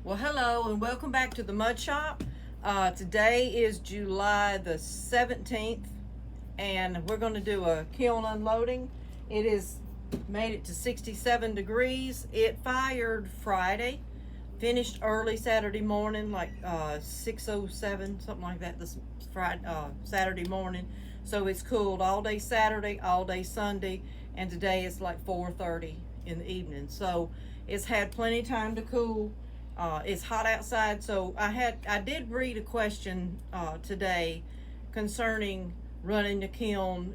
Well, hello and welcome back to the Mud Shop. Today is July the 17th and we're going to do a kiln unloading. It is made it to 67 degrees. It fired Friday, finished early Saturday morning, like 6:07, something like that, this Friday, Saturday morning. So it's cooled all day Saturday, all day Sunday, and today it's like 4:30 in the evening. So it's had plenty of time to cool. It's hot outside, so I did read a question today concerning running the kiln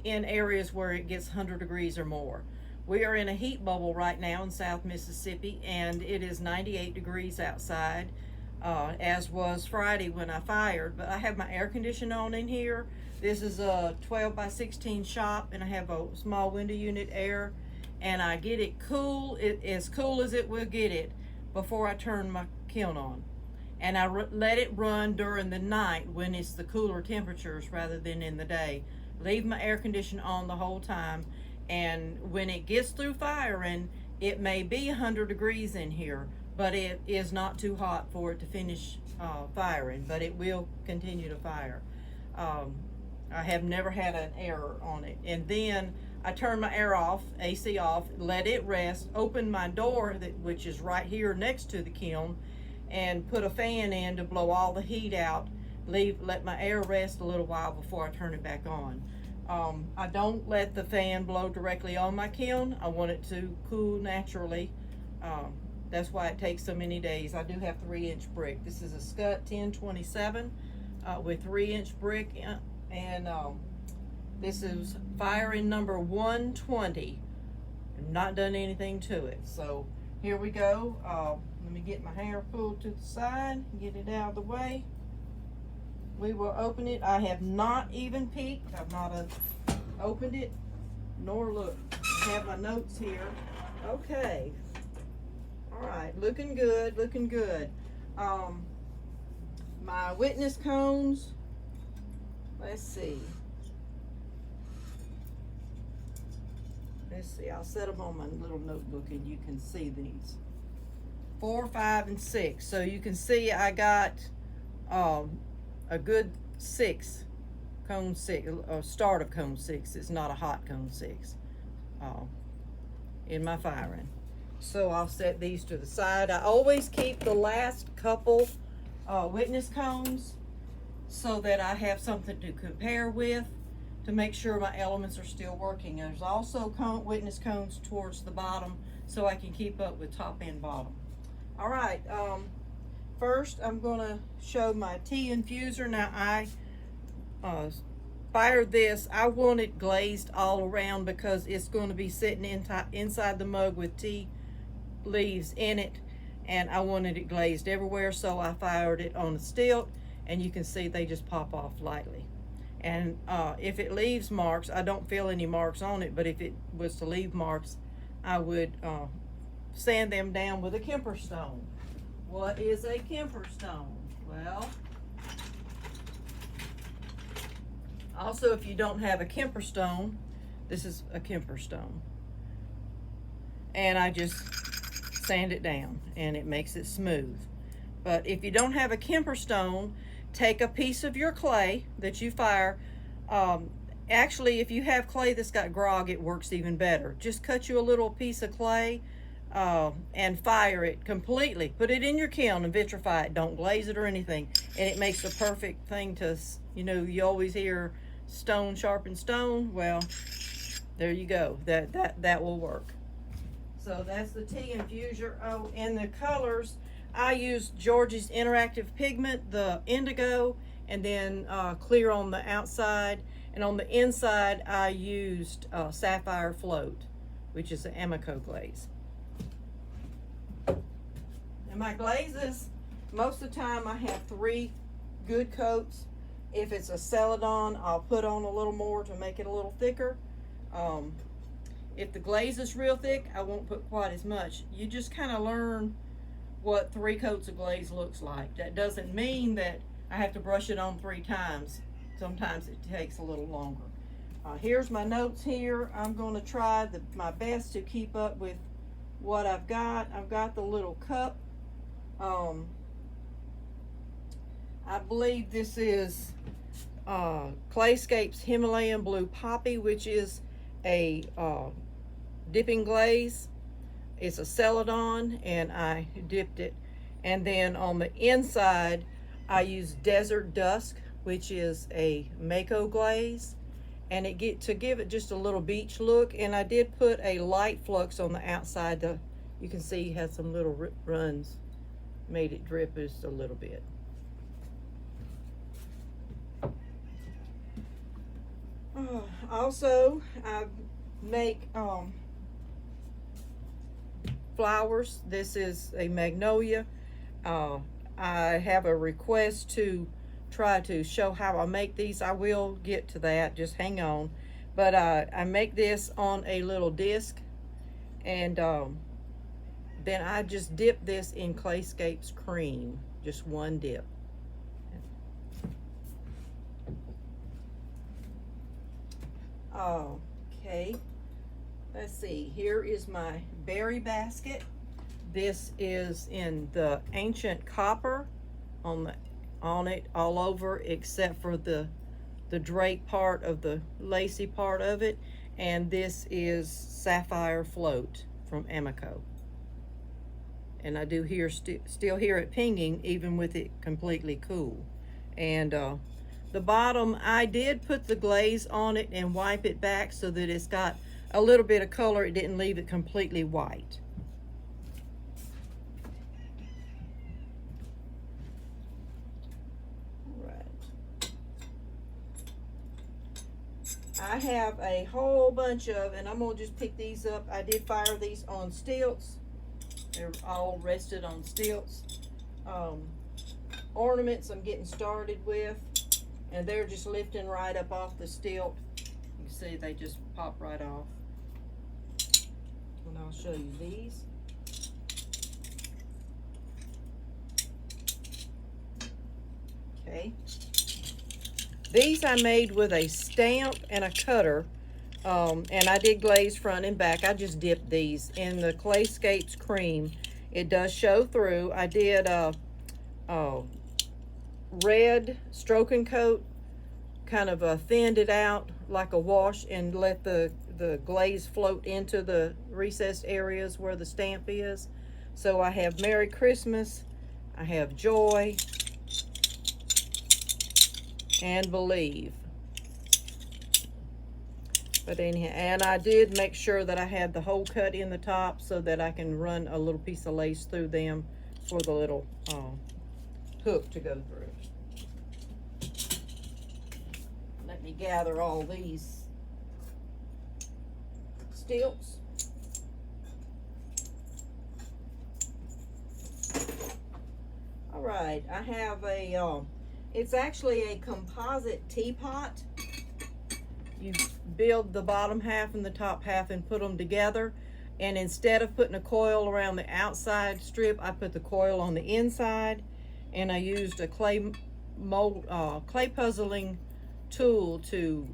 in areas where it gets 100 degrees or more. We are in a heat bubble right now in South Mississippi, and it is 98 degrees outside, as was Friday when I fired. But I have my air conditioner on in here. This is a 12 by 16 shop, and I have a small window unit air, and I get it cool, as cool as it will get it, before I turn my kiln on. And I let it run during the night when it's the cooler temperatures rather than in the day. Leave my air conditioner on the whole time, and when it gets through firing, it may be 100 degrees in here, but it is not too hot for it to finish firing, but it will continue to fire. I have never had an error on it. And then I turn my air off, AC off, let it rest, open my door, which is right here next to the kiln, and put a fan in to blow all the heat out, let my air rest a little while before I turn it back on. I don't let the fan blow directly on my kiln. I want it to cool naturally. That's why it takes so many days. I do have 3-inch brick. This is a Scut 1027 with 3-inch brick, and this is firing number 120. I've not done anything to it. So here we go. Let me get my hair pulled to the side, get it out of the way. We will open it. I have not even peeked. I've not opened it nor looked. I have my notes here. Okay. All right, looking good, looking good. My witness cones, let's see. I'll set them on my little notebook and you can see these. 4, 5, and 6. So you can see I got a good 6, cone 6, or start of cone 6. It's not a hot cone 6 in my firing. So I'll set these to the side. I always keep the last couple witness cones so that I have something to compare with, to make sure my elements are still working. There's also witness cones towards the bottom so I can keep up with top and bottom. All right, first I'm gonna show my tea infuser. Now I fired this. I want it glazed all around because it's going to be sitting inside the mug with tea leaves in it, and I wanted it glazed everywhere, so I fired it on a stilt, and you can see they just pop off lightly. And if it leaves marks, I don't feel any marks on it, but if it was to leave marks, I would sand them down with a Kemper stone. What is a Kemper stone? Well, also if you don't have a Kemper stone, this is a Kemper stone. And I just sand it down and it makes it smooth. But if you don't have a Kemper stone, take a piece of your clay that you fire. Actually, if you have clay that's got grog, it works even better. Just cut you a little piece of clay and fire it completely. Put it in your kiln and vitrify it. Don't glaze it or anything. And it makes the perfect thing to, you always hear stone sharpen stone. Well, there you go. That will work. So that's the tea infuser. Oh, and the colors, I used George's Interactive Pigment, the indigo, and then clear on the outside. And on the inside, I used Sapphire Float, which is an Amico glaze. And my glazes, most of the time I have 3 good coats. If it's a Celadon, I'll put on a little more to make it a little thicker. If the glaze is real thick, I won't put quite as much. You just kind of learn what 3 coats of glaze looks like. That doesn't mean that I have to brush it on 3 times. Sometimes it takes a little longer. Here's my notes here. I'm going to try my best to keep up with what I've got. I've got the little cup I believe this is Clayscape's Himalayan Blue Poppy, which is a dipping glaze. It's a celadon, and I dipped it. And then on the inside, I used Desert Dusk, which is a Mako glaze, and to give it just a little beach look. And I did put a light flux on the outside. You can see it had some little runs, made it drip just a little bit. Also, I make flowers. This is a magnolia. I have a request to try to show how I make these. I will get to that, just hang on. But I make this on a little disc, and then I just dip this in Clayscape's cream, just one dip. Okay, let's see, here is my berry basket. This is in the ancient copper on it all over, except for the drape part of the lacy part of it. And this is sapphire float from Amico. And I do still hear it pinging even with it completely cool. And the bottom, I did put the glaze on it and wipe it back so that it's got a little bit of color. It didn't leave it completely white. I have a whole bunch of, and I'm gonna just pick these up. I did fire these on stilts. They're all rested on stilts. Ornaments I'm getting started with, and they're just lifting right up off the stilt. You can see they just pop right off. And I'll show you these. Okay. These I made with a stamp and a cutter, and I did glaze front and back. I just dipped these in the Clayscape's cream. It does show through. I did red stroke and coat, kind of thinned it out like a wash, and let the glaze float into the recessed areas where the stamp is. So I have Merry Christmas, I have Joy, and Believe. But anyhow, and I did make sure that I had the hole cut in the top so that I can run a little piece of lace through them for the little hook to go through. Let me gather all these stilts. All right, I have a it's actually a composite teapot. You build the bottom half and the top half and put them together. And instead of putting a coil around the outside strip, I put the coil on the inside. And I used a clay puzzling tool to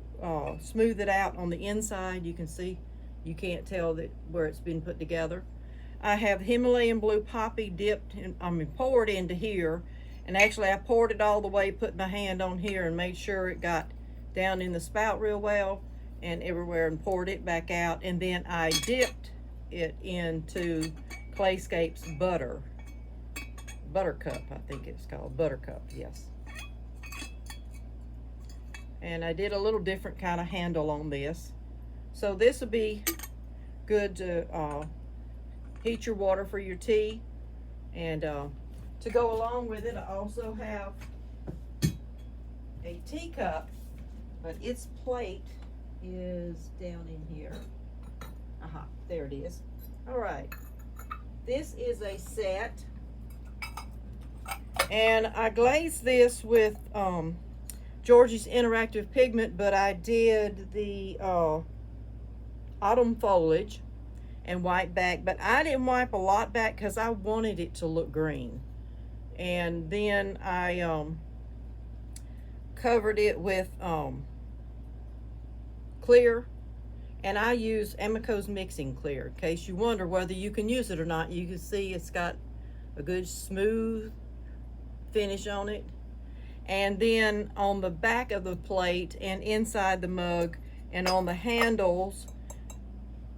smooth it out on the inside. You can see, you can't tell that where it's been put together. I have Himalayan Blue Poppy dipped, poured into here. And actually I poured it all the way, put my hand on here and made sure it got down in the spout real well and everywhere, and poured it back out. And then I dipped it into Clayscape's Buttercup, I think it's called, Buttercup, yes. And I did a little different kind of handle on this. So this would be good to heat your water for your tea. And to go along with it, I also have a teacup, but its plate is down in here. There it is. All right, this is a set, and I glazed this with Georgie's Interactive Pigment, but I did the autumn foliage and white back, but I didn't wipe a lot back because I wanted it to look green. And then I covered it with clear, and I use Amico's mixing clear. In case you wonder whether you can use it or not, you can see it's got a good smooth finish on it. And then on the back of the plate and inside the mug and on the handles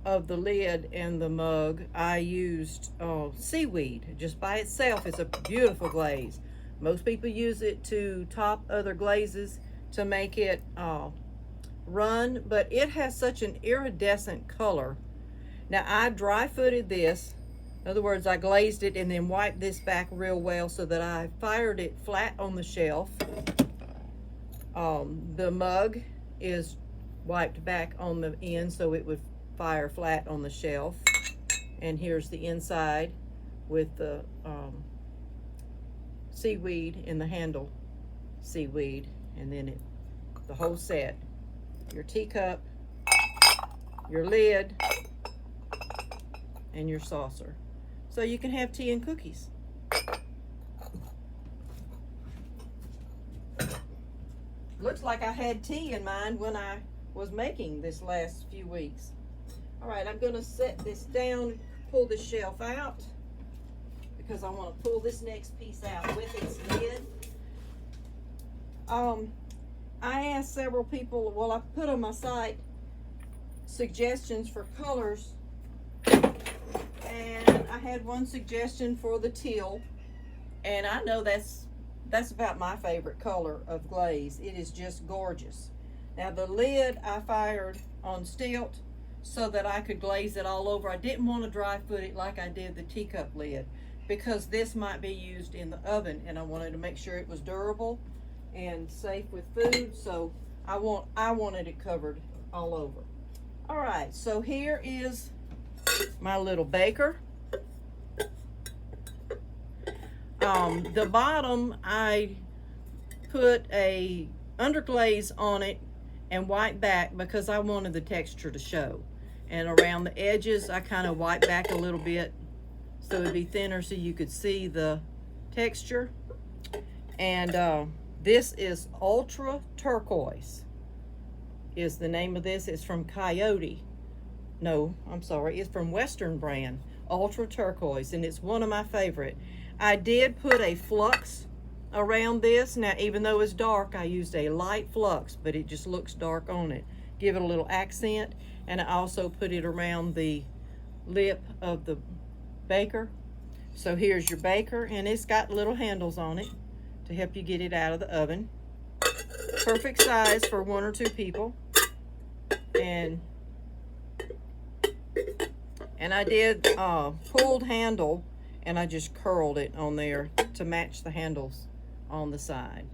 of the lid and the mug, I used seaweed. Just by itself, it's a beautiful glaze. Most people use it to top other glazes to make it run, but it has such an iridescent color. Now I dry footed this. In other words, I glazed it and then wiped this back real well so that I fired it flat on the shelf. The mug is wiped back on the end so it would fire flat on the shelf. And here's the inside with the seaweed in the handle seaweed, and then the whole set. Your teacup, your lid, and your saucer. So you can have tea and cookies. Looks like I had tea in mind when I was making this last few weeks. All right, I'm gonna set this down, pull this shelf out, because I want to pull this next piece out with its lid. I asked several people, well, I put on my site suggestions for colors, and I had one suggestion for the teal, and I know that's about my favorite color of glaze. It is just gorgeous. Now the lid I fired on stilt so that I could glaze it all over. I didn't want to dry foot it like I did the teacup lid, because this might be used in the oven, and I wanted to make sure it was durable and safe with food, so I wanted it covered all over. All right, so here is my little baker. The bottom, I put a underglaze on it and white back because I wanted the texture to show. And around the edges, I kind of white back a little bit so it'd be thinner so you could see the texture. And this is Ultra Turquoise is the name of this. It's from Coyote. No, I'm sorry, it's from Western brand, Ultra Turquoise, and it's one of my favorite. I did put a flux around this. Now, even though it's dark, I used a light flux, but it just looks dark on it. Give it a little accent, and I also put it around the lip of the baker. So here's your baker, and it's got little handles on it to help you get it out of the oven. Perfect size for 1 or 2 people. And I did pulled handle, and I just curled it on there to match the handles on the side.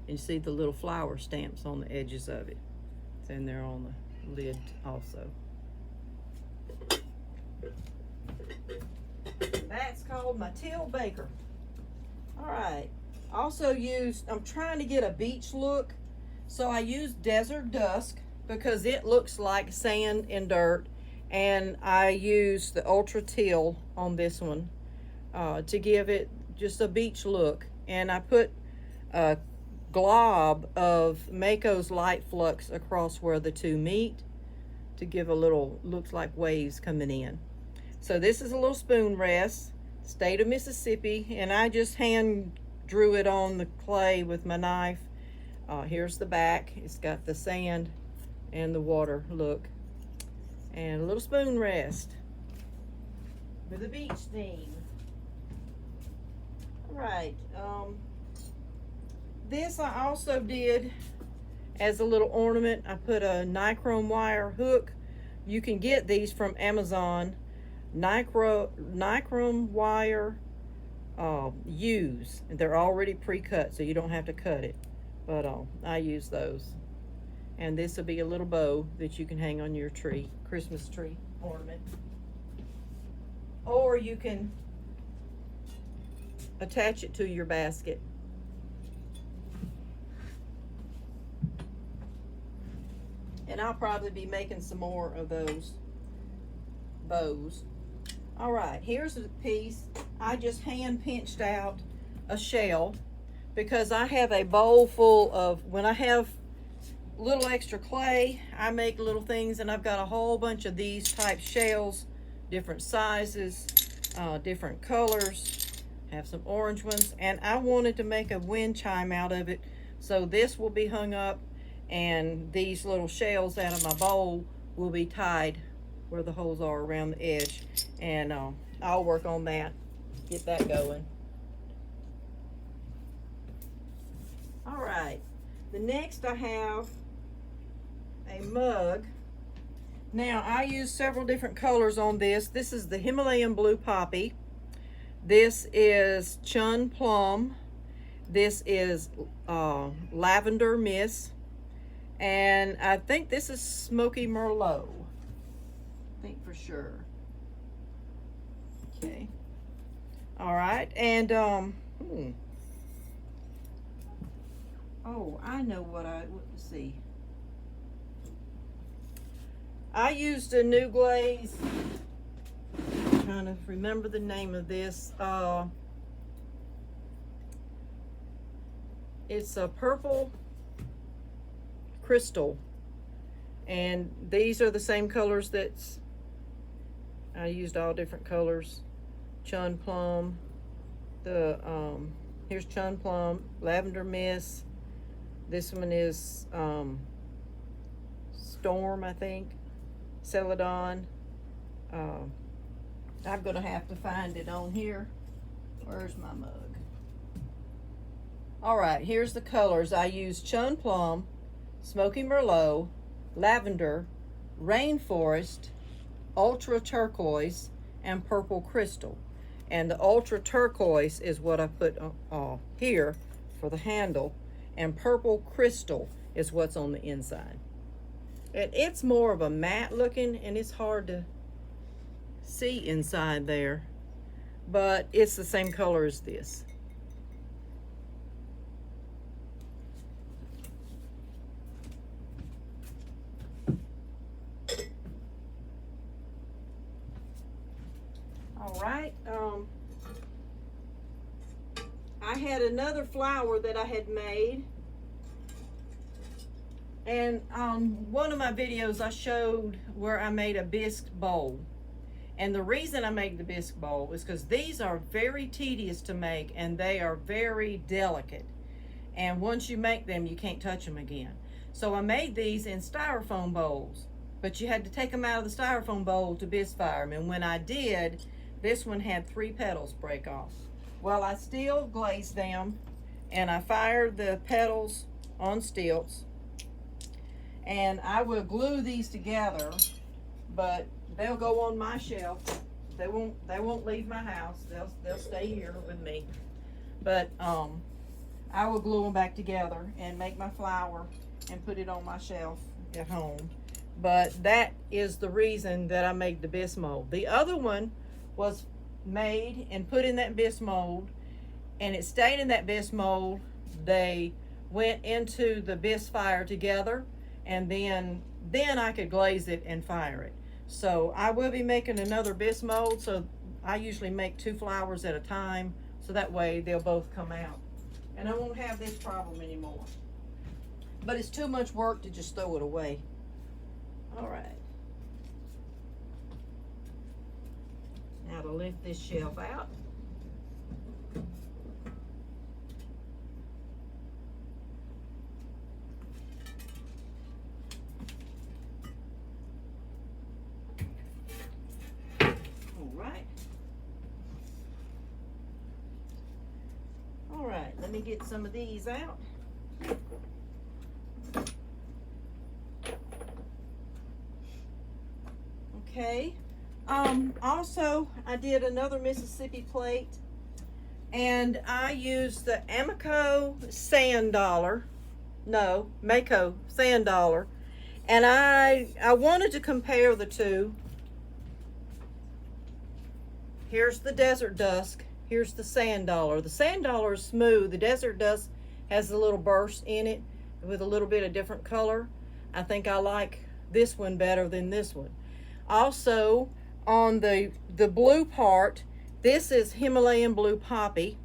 And you see the little flower stamps on the edges of it. It's in there on the lid also. That's called my teal baker. All right. Also used, I'm trying to get a beach look, so I used Desert Dusk because it looks like sand and dirt, and I used the Ultra Teal on this one to give it just a beach look. And I put a glob of Mako's Light Flux across where the two meet to give a little, looks like waves coming in. So this is a little spoon rest, state of Mississippi, and I just hand drew it on the clay with my knife. Here's the back. It's got the sand and the water look. And a little spoon rest with a beach theme. All right. This I also did as a little ornament. I put a nichrome wire hook. You can get these from Amazon. Nichrome wire U's. They're already pre-cut, so you don't have to cut it. But I use those. And this will be a little bow that you can hang on your tree, Christmas tree ornament. Or you can attach it to your basket. And I'll probably be making some more of those bows. All right, here's the piece. I just hand pinched out a shell because I have a bowl full of, when I have little extra clay, I make little things, and I've got a whole bunch of these type shells, different sizes, different colors, Have some orange ones, and I wanted to make a wind chime out of it. So this will be hung up, and these little shells out of my bowl will be tied where the holes are around the edge. And I'll work on that, get that going. All right, the next I have a mug. Now I use several different colors on this. This is the Himalayan Blue Poppy. This is Chun Plum. This is Lavender Mist. And I think this is Smoky Merlot. I think for sure. Okay. All right. And, oh, I know let's see. I used a new glaze. I'm trying to remember the name of this. It's a purple crystal, and these are the same colors I used all different colors. Chun Plum, here's Chun Plum, Lavender Mist. This one is Storm, I think, Celadon. I'm gonna have to find it on here. Where's my mug? All right, here's the colors. I used Chun Plum, Smoky Merlot, Lavender, Rainforest, Ultra Turquoise, and Purple Crystal. And the Ultra Turquoise is what I put here for the handle, and Purple Crystal is what's on the inside. And it's more of a matte looking, and it's hard to see inside there, but it's the same color as this. All right, I had another flower that I had made, and on one of my videos I showed where I made a bisque bowl. And the reason I make the bisque bowl is because these are very tedious to make, and they are very delicate. And once you make them, you can't touch them again. So I made these in styrofoam bowls, but you had to take them out of the styrofoam bowl to bisque fire them. And when I did, this one had 3 petals break off. Well, I still glazed them, and I fired the petals on stilts. And I will glue these together, but they'll go on my shelf. They won't leave my house. They'll stay here with me. But I will glue them back together and make my flower and put it on my shelf at home. But that is the reason that I made the bisque mold. The other one was made and put in that bisque mold, and it stayed in that bisque mold. They went into the bisque fire together, and then I could glaze it and fire it. So I will be making another bisque mold. So I usually make 2 flowers at a time, so that way they'll both come out, and I won't have this problem anymore. But it's too much work to just throw it away. All right. Now to lift this shelf out. All right, let me get some of these out. Okay. Also, I did another Mississippi plate, and I used the Mako sand dollar, and I wanted to compare the two. Here's the Desert Dusk. Here's the sand dollar. The sand dollar is smooth. The Desert Dusk has a little burst in it with a little bit of different color. I think I like this one better than this one. Also, on the blue part, this is Himalayan Blue Poppy.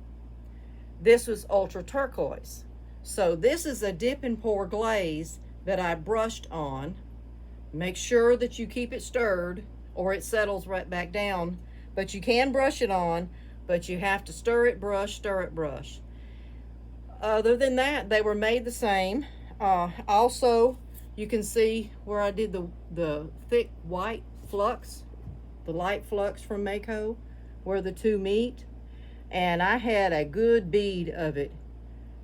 This was Ultra Turquoise. So this is a dip and pour glaze that I brushed on. Make sure that you keep it stirred or it settles right back down. But you can brush it on. but you have to stir it, brush. Other than that, they were made the same. Also, you can see where I did the thick white flux, the light flux from Mako, where the two meet. And I had a good bead of it.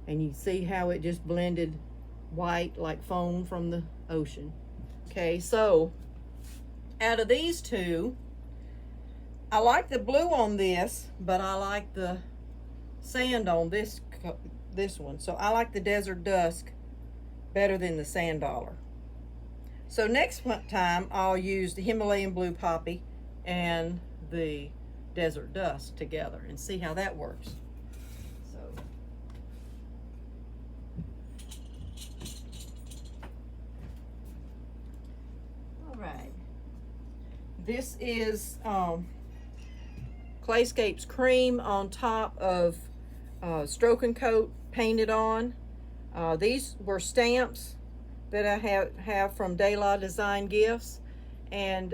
And you see how it just blended white like foam from the ocean. Okay, so out of these two, I like the blue on this, but I like the sand on this one. So I like the Desert Dusk better than the Sand Dollar. So next time I'll use the Himalayan Blue Poppy and the Desert Dusk together and see how that works. So all right, this is Clayscapes Cream on top of Stroke and Coat painted on. These were stamps that I have from De La Design Gifts, and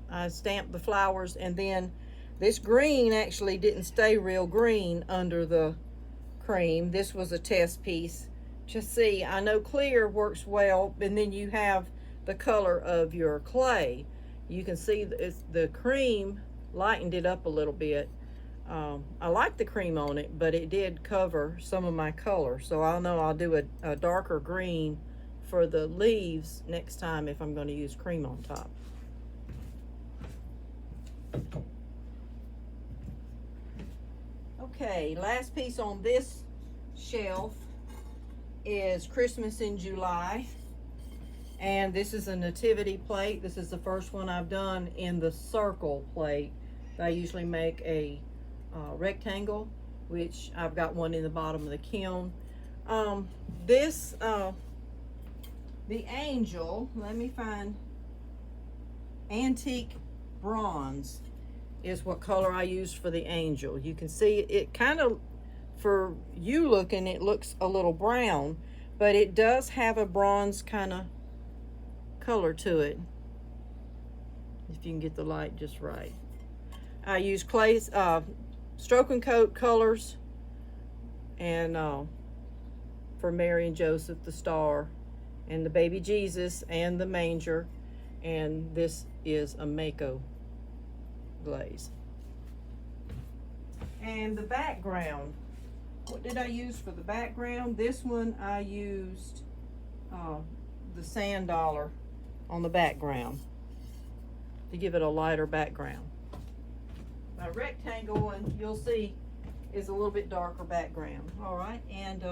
I stamped the flowers, and then this green actually didn't stay real green under the cream. This was a test piece to see. I know clear works well, and then you have the color of your clay. You can see the cream lightened it up a little bit. I like the cream on it, but it did cover some of my color. So I know I'll do a darker green for the leaves next time if I'm going to use cream on top. Okay, last piece on this shelf is Christmas in July. And this is a nativity plate. This is the first one I've done in the circle plate. I usually make a rectangle, which I've got one in the bottom of the kiln. The angel, let me find, antique bronze is what color I used for the angel. You can see it kind of, for you looking, it looks a little brown, but it does have a bronze kind of color to it, if you can get the light just right. I use Clay's Stroke and Coat colors, and for Mary and Joseph, the star, and the baby Jesus, and the manger, and this is a Mako glaze. And the background, what did I use for the background? This one I used the Sand Dollar on the background to give it a lighter background. My rectangle one, you'll see, is a little bit darker background. All right, and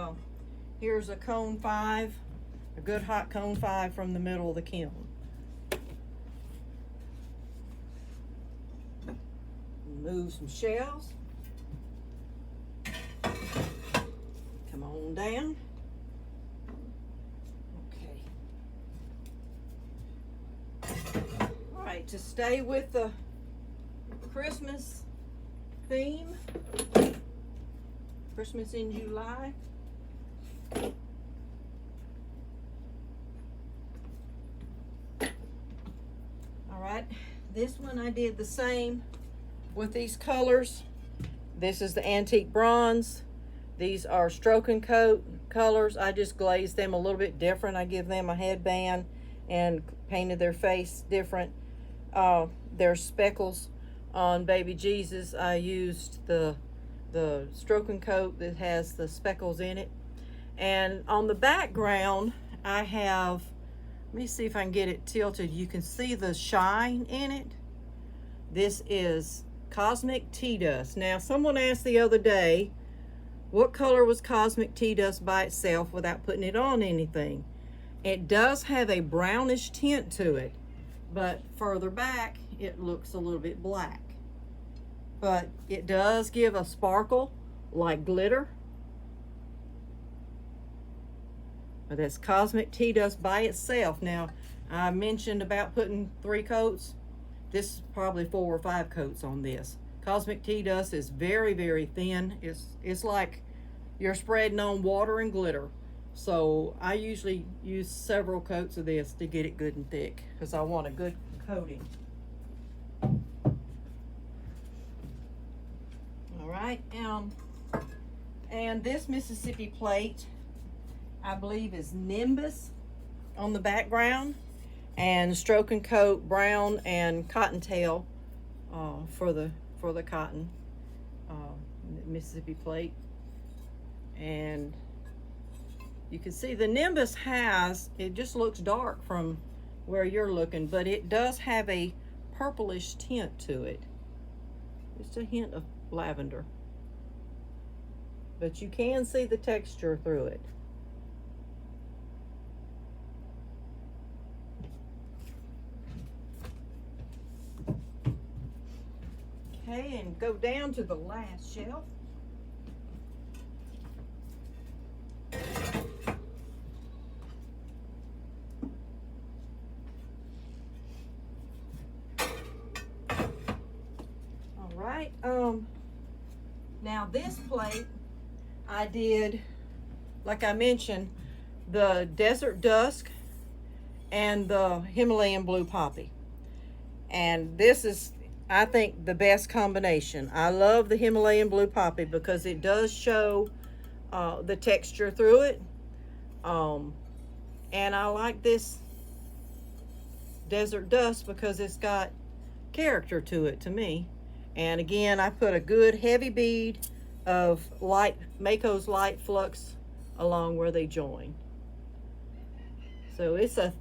here's a cone 5, a good hot cone 5 from the middle of the kiln. Move some shells. Come on down. To stay with the Christmas theme, Christmas in July. All right, this one I did the same with these colors. This is the antique bronze. These are Stroke and Coat colors. I just glazed them a little bit different. I give them a headband and painted their face different. There's speckles on baby Jesus. I used the Stroke and Coat that has the speckles in it. And on the background, I have, let me see if I can get it tilted. You can see the shine in it. This is Cosmic Tea Dust. Now, someone asked the other day, what color was Cosmic Tea Dust by itself without putting it on anything? It does have a brownish tint to it, but further back, it looks a little bit black. But it does give a sparkle like glitter. But that's Cosmic Tea Dust by itself. Now, I mentioned about putting 3 coats. This is probably 4 or 5 coats on this. Cosmic Tea Dust is very, very thin. It's like you're spreading on water and glitter. So I usually use several coats of this to get it good and thick, because I want a good coating. right, and this Mississippi plate, I believe, is Nimbus on the background, and Stroke and Coat brown and cottontail for the cotton Mississippi plate. And you can see the Nimbus it just looks dark from where you're looking, but it does have a purplish tint to it. Just a hint of lavender. But you can see the texture through it. Okay, and go down to the last shelf. Right, now this plate I did, like I mentioned, the Desert Dusk and the Himalayan Blue Poppy, and this is, I think, the best combination. I love the Himalayan Blue Poppy because it does show the texture through it, and I like this Desert Dusk because it's got character to it, to me. And again, I put a good heavy bead of Mako's light flux along where they join. So it's a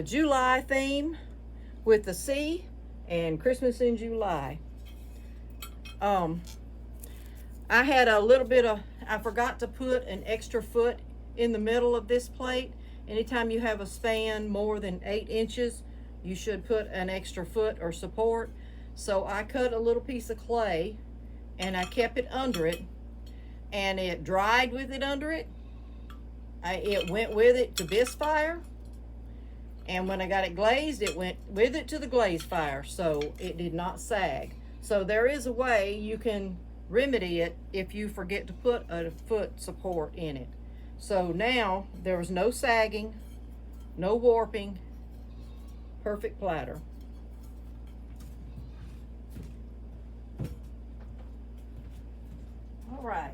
July theme with the sea and Christmas in July. I had a little bit of, I forgot to put an extra foot in the middle of this plate. Anytime you have a span more than 8 inches, you should put an extra foot or support. So I cut a little piece of clay and I kept it under it, and it dried with it under it. It went with it to this fire, and when I got it glazed, it went with it to the glaze fire, so it did not sag. So there is a way you can remedy it if you forget to put a foot support in it. So now there's no sagging, no warping, perfect platter. All right,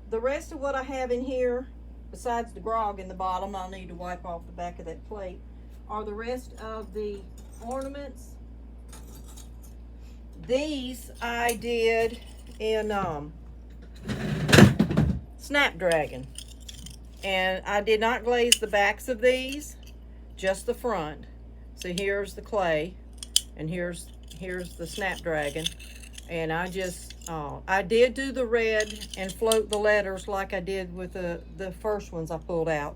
the rest of what I have in here, besides the grog in the bottom, I'll need to wipe off the back of that plate, are the rest of the ornaments. These I did in Snapdragon, and I did not glaze the backs of these, just the front. So here's the clay, and here's the Snapdragon. And I just, I did do the red and float the letters like I did with the first ones I pulled out,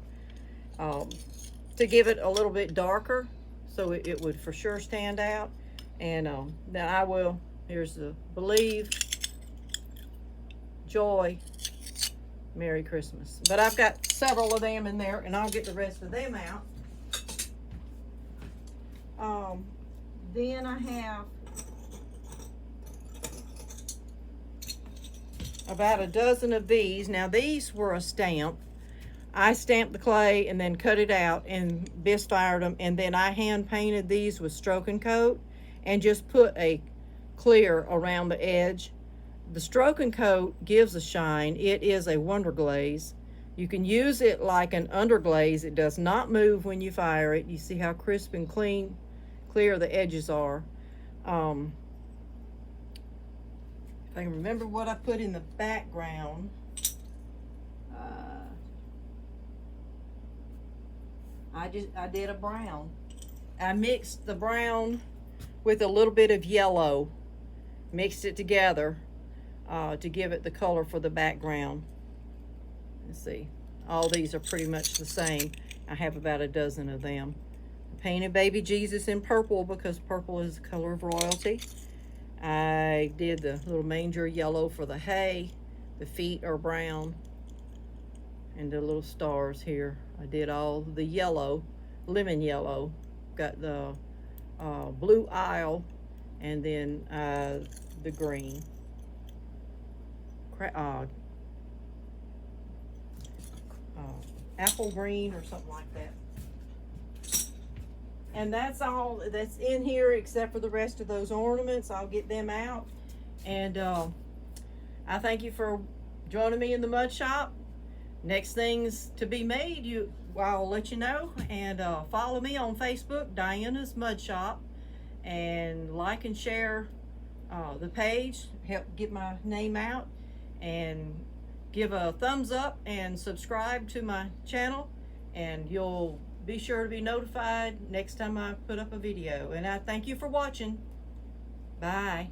to give it a little bit darker, so it would for sure stand out. And then I will, here's the Believe, Joy, Merry Christmas. But I've got several of them in there, and I'll get the rest of them out. Then I have about a dozen of these. Now these were a stamp. I stamped the clay and then cut it out and bisque fired them, and then I hand painted these with Stroke and Coat and just put a clear around the edge. The Stroke and Coat gives a shine. It is a wonder glaze. You can use it like an underglaze. It does not move when you fire it. You see how crisp and clear the edges are. If I can remember what I put in the background, I did a brown. I mixed the brown with a little bit of yellow, mixed it together to give it the color for the background. Let's see, all these are pretty much the same. I have about a dozen of them. I painted baby Jesus in purple because purple is the color of royalty. I did the little manger yellow for the hay. The feet are brown. And the little stars here. I did all the yellow, lemon yellow. Got the blue isle, and then the green. Apple green or something like that. And that's all that's in here except for the rest of those ornaments. I'll get them out. And I thank you for joining me in the mud shop. Next things to be made, I'll let you know. And follow me on Facebook, Dianna's Mud Shop, and like and share the page. Help get my name out, and give a thumbs up and subscribe to my channel, and you'll be sure to be notified next time I put up a video. And I thank you for watching. Bye.